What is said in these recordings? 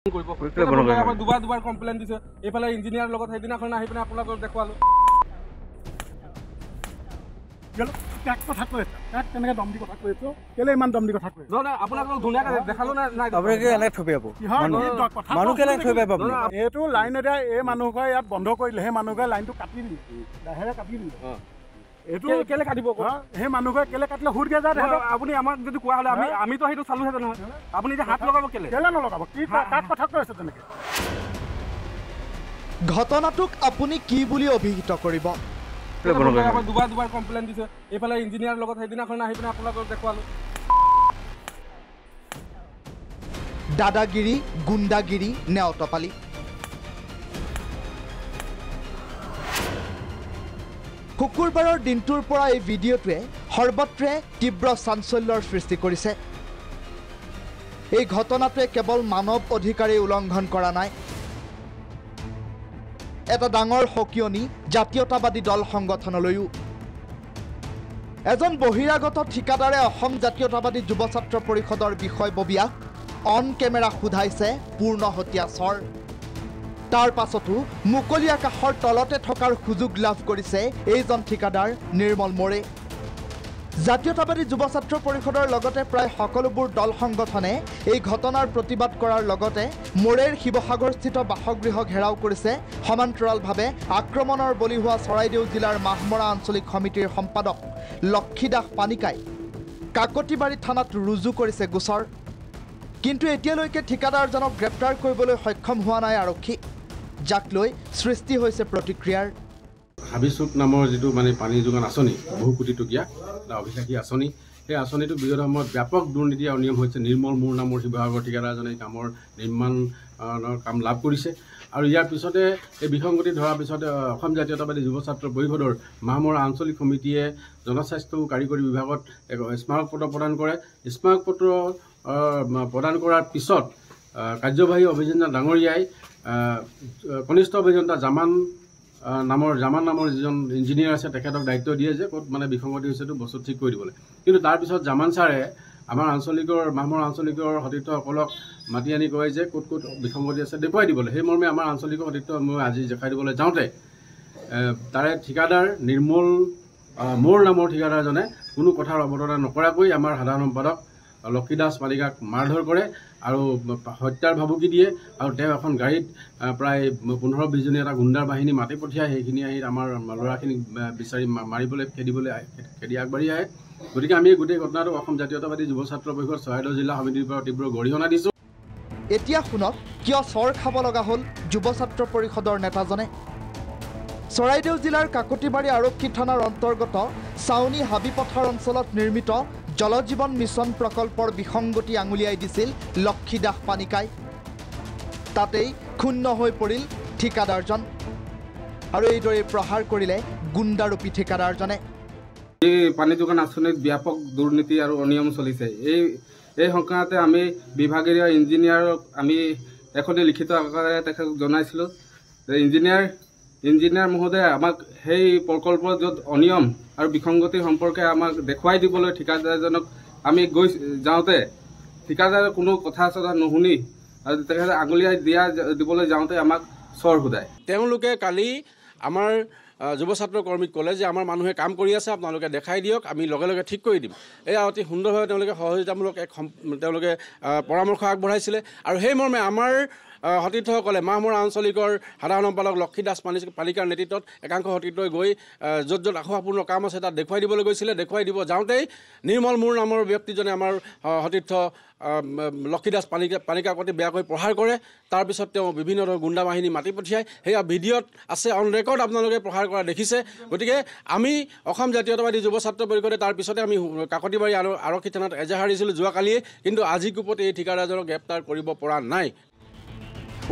দুবাৰ কমপ্লেইন দিছে এইফালে ইঞ্জিনিয়াৰ লগত সেইদিনাখন আহি পিনে আপোনালোকক দেখুৱালো তাক কথা কৈ তাক কেনেকৈ দম দি কথা কৈ আছো কেলে ইমান দম দি কথা কৈ নহয় আপোনালোকক ধুনীয়াকৈ দেখালো নাই আপোনালোকে এনেকৈ থৈ পাব মানুহ কেনেকৈ থৈ পাব এইটো লাইন এতিয়া এই মানুহঘৰে ইয়াত বন্ধ কৰিলে সেই মানুহঘৰে লাইনটো কাটি দিলে লাহেৰে কাটি দিলে এইটো কেলে কাটিব সেই মানুহঘৰে কেলে কাটিলে সুৰ দিয়া যায় আপুনি আমাক যদি কোৱা হ'লে আমিতো সেইটো চালোহেঁতেন নহয় আপুনি যে হাত লগাব কেলে নলগাব কি তাক কথা কৈ আছে তেনেকৈ ঘটনাটোক আপুনি কি বুলি অভিহিত কৰিব দুবাৰ কমপ্লেইন দিছে এইফালে ইঞ্জিনিয়াৰ লগত সেইদিনাখন আহি পিনে আপোনালোকক দেখুৱালো দাদাগিৰি গুণ্ডাগিৰি নে অটপালি শুকুৰবাৰৰ দিনটোৰ পৰা এই ভিডিঅ'টোৱে সৰ্বত্ৰে তীব্ৰ চাঞ্চল্যৰ সৃষ্টি কৰিছে এই ঘটনাটোৱে কেৱল মানৱ অধিকাৰেই উলংঘন কৰা নাই এটা ডাঙৰ সকিয়নি জাতীয়তাবাদী দল সংগঠনলৈও এজন বহিৰাগত ঠিকাদাৰে অসম জাতীয়তাবাদী যুৱ ছাত্ৰ পৰিষদৰ বিষয়ববীয়াক অন কেমেৰা সোধাইছে পূৰ্ণ হতীয়া চৰ তাৰ পাছতো মুকলি আকাশৰ তলতে থকাৰ সুযোগ লাভ কৰিছে এইজন ঠিকাদাৰ নিৰ্মল মোৰে জাতীয়তাবাদী যুৱ ছাত্ৰ পৰিষদৰ লগতে প্ৰায় সকলোবোৰ দল সংগঠনে এই ঘটনাৰ প্ৰতিবাদ কৰাৰ লগতে মোৰেৰ শিৱসাগৰস্থিত বাসগৃহ ঘেৰাও কৰিছে সমান্তৰালভাৱে আক্ৰমণৰ বলি হোৱা চৰাইদেউ জিলাৰ মাহমৰা আঞ্চলিক সমিতিৰ সম্পাদক লক্ষীদাস পানিকাই কাকতিবাৰী থানাত ৰুজু কৰিছে গোচৰ কিন্তু এতিয়ালৈকে ঠিকাদাৰজনক গ্ৰেপ্তাৰ কৰিবলৈ সক্ষম হোৱা নাই আৰক্ষী যাক লৈ সৃষ্টি হৈছে প্ৰতিক্ৰিয়াৰ হাবিচুক নামৰ যিটো মানে পানী যোগান আঁচনি বহু কোটি টকীয়া অভিষেকী আঁচনি সেই আঁচনিটো বিগত সময়ত ব্যাপক দুৰ্নীতি আৰু নিয়ম হৈছে নিৰ্মল মোৰ নামৰ শিৱসাগৰ ঠিকাদাৰজনে কামৰ নিৰ্মাণৰ কাম লাভ কৰিছে আৰু ইয়াৰ পিছতে এই বিসংগতি ধৰাৰ পিছতে অসম জাতীয়তাবাদী যুৱ ছাত্ৰ পৰিষদৰ মাহমৰা আঞ্চলিক সমিতিয়ে জনস্বাস্থ্য কাৰিকৰী বিভাগত এক স্মাৰক পত্ৰ প্ৰদান কৰে স্মাৰক পত্ৰ প্ৰদান কৰাৰ পিছত কাৰ্যবাহী অভিযন্তা ডাঙৰীয়াই কনিষ্ঠ অভিযন্তা জামান নামৰ যিজন ইঞ্জিনিয়াৰ আছে তেখেতক দায়িত্ব দিয়ে যে ক'ত মানে বিসংগতি হৈছেতো বস্তু ঠিক কৰি দিবলৈ কিন্তু তাৰপিছত জামান ছাৰে আমাৰ মাহমৰা আঞ্চলিকৰ সতীৰ্থসকলক মাতি আনি কয় যে ক'ত বিসংগতি আছে দেখুৱাই দিবলৈ সেই মৰ্মে আমাৰ আঞ্চলিকৰ সতীৰ্থ মই আজি দেখাই দিবলৈ যাওঁতে তাৰে ঠিকাদাৰ নিৰ্মল মোৰ নামৰ ঠিকাদাৰজনে কোনো কথাৰ অৱতাৰণা নকৰাকৈ আমাৰ সাধাৰণ সম্পাদক লক্ষীদাস পানিকাক মাৰধৰ কৰে আৰু হত্যাৰ ভাবুকি দিয়ে আৰু তেওঁ এখন গাড়ীত প্ৰায় 15-20 জনী এটা গুণ্ডাৰ বাহিনী মাতি পঠিয়াই সেইখিনি আহি আমাৰ ল'ৰাখিনিক বিচাৰি মাৰিবলৈ খেদি আগবাঢ়ি আহে গতিকে আমি গোটেই ঘটনাটো অসম জাতীয়তাবাদী যুৱ ছাত্ৰ পৰিষদ চৰাইদেউ জিলা সমিতিৰ পৰা তীব্ৰ গৰিহণা দিছোঁ এতিয়া শুনক কিয় চৰ খাব লগা হ'ল যুৱ ছাত্ৰ পৰিষদৰ নেতাজনে চৰাইদেউ জিলাৰ কাকতিবাৰী আৰক্ষী থানাৰ অন্তৰ্গত চাউনি হাবিপথাৰ অঞ্চলত নিৰ্মিত জল জীৱন মিছন প্ৰকল্পৰ বিসংগতি আঙুলিয়াই দিছিল লক্ষীদাস পানিকাই তাতেই ক্ষুণ্ণ হৈ পৰিল ঠিকাদাৰজন আৰু এইদৰে প্ৰহাৰ কৰিলে গুণ্ডাৰূপী ঠিকাদাৰজনে এই পানী যোগান আঁচনিত ব্যাপক দুৰ্নীতি আৰু অনিয়ম চলিছে এই সংক্ৰান্তে আমি বিভাগীয় ইঞ্জিনিয়াৰক আমি এখনি লিখিত আকাৰে তেখেতক জনাইছিলোঁ যে ইঞ্জিনিয়াৰ মহোদয়ে আমাক সেই প্ৰকল্পৰ য'ত অনিয়ম আৰু বিসংগতি সম্পৰ্কে আমাক দেখুৱাই দিবলৈ ঠিকাদাৰজনক আমি যাওঁতে ঠিকাদাৰে কোনো কথা চথা নুশুনি আৰু তেখেতে আঙুলিয়াই দিবলৈ যাওঁতে আমাক চৰ সোধায় তেওঁলোকে কালি আমাৰ যুৱ ছাত্ৰ কৰ্মীক ক'লে যে আমাৰ মানুহে কাম কৰি আছে আপোনালোকে দেখাই দিয়ক আমি লগে লগে ঠিক কৰি দিম এয়া অতি সুন্দৰভাৱে তেওঁলোকে সহযোগিতামূলক তেওঁলোকে পৰামৰ্শ আগবঢ়াইছিলে আৰু সেই মৰ্মে আমাৰ সতীৰ্থসকলে মাহমৰা আঞ্চলিকৰ সাধাৰণ সম্পাদক লক্ষীদাস পানিকাৰ নেতৃত্বত একাংশ সতীৰ্থই গৈ য'ত আশাপূৰ্ণ কাম আছে তাত দেখুৱাই দিবলৈ গৈছিলে দেখুৱাই দিব যাওঁতেই নিৰ্মল মোৰ নামৰ ব্যক্তিজনে আমাৰ সতীৰ্থ লক্ষীদাস পানিকাক অতি বেয়াকৈ প্ৰহাৰ কৰে তাৰপিছত তেওঁ বিভিন্ন ধৰণৰ গুণ্ডা বাহিনী মাতি পঠিয়ায় সেয়া ভিডিঅ'ত আছে অন ৰেকৰ্ড আপোনালোকে প্ৰহাৰ কৰা দেখিছে গতিকে আমি অসম জাতীয়তাবাদী যুৱ ছাত্ৰ পৰিষদে তাৰ পিছতে আমি কাকতিবাৰী আৰক্ষী থানাত এজাহাৰ দিছিলোঁ যোৱাকালিয়ে কিন্তু আজি কোপতে এই ঠিকাদাৰজনক গ্ৰেপ্তাৰ কৰিব পৰা নাই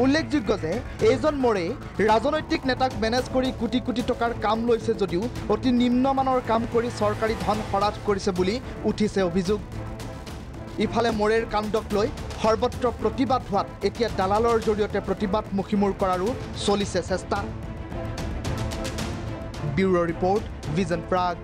উল্লেখযোগ্য যে এইজন মোৰে ৰাজনৈতিক নেতাক মেনেজ কৰি কোটি কোটি টকাৰ কাম লৈছে যদিও অতি নিম্নমানৰ কাম কৰি চৰকাৰী ধন খৰচ কৰিছে বুলি উঠিছে অভিযোগ ইফালে মোৰেৰ কাণ্ডক লৈ সৰ্বত্ৰ প্ৰতিবাদ হোৱাত এতিয়া দালালৰ জৰিয়তে প্ৰতিবাদমুখী মূৰ কৰাৰো চলিছে চেষ্টা ব্যুৰ' ৰিপৰ্ট ভিজন প্ৰাগ